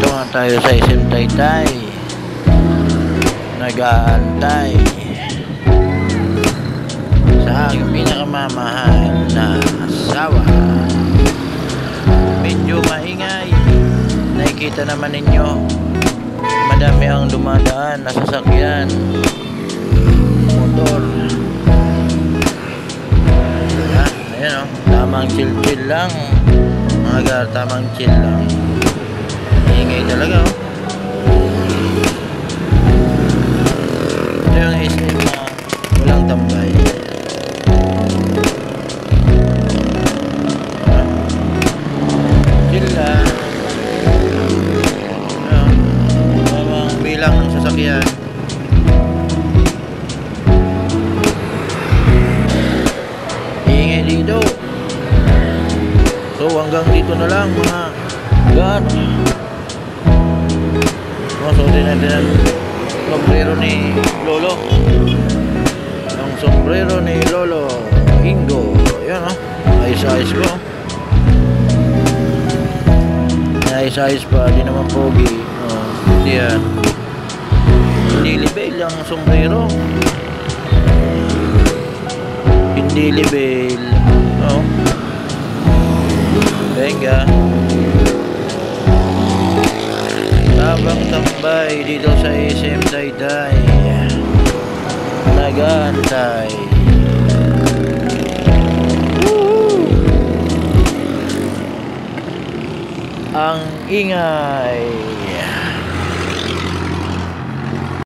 Dito nga tayo sa SM Taytay, nag-aantay sa aking pinakamamahal na asawa. Medyo maingay, nakikita naman ninyo, madami ang dumadaan na sasakyan, motor. Ayan o, tamang chill lang mga gar, tamang chill lang. Ingay talaga o. Ito yung SM na walang tambay. Chill lang. Tamang bilang ng sasakyan. Ingay dito. So hanggang dito na lang mga gar. Suotin natin ang sombrero ni Lolo. Ang sombrero ni Lolo Ingo. Ayan o, ayos-ayos ko. Ayos-ayos pa, di naman pogi. Hindi yan. Hindi libel ang sombrero. Hindi libel. Venga. Habang tambay dito sa SM Taytay, nag-aantay. Ang ingay.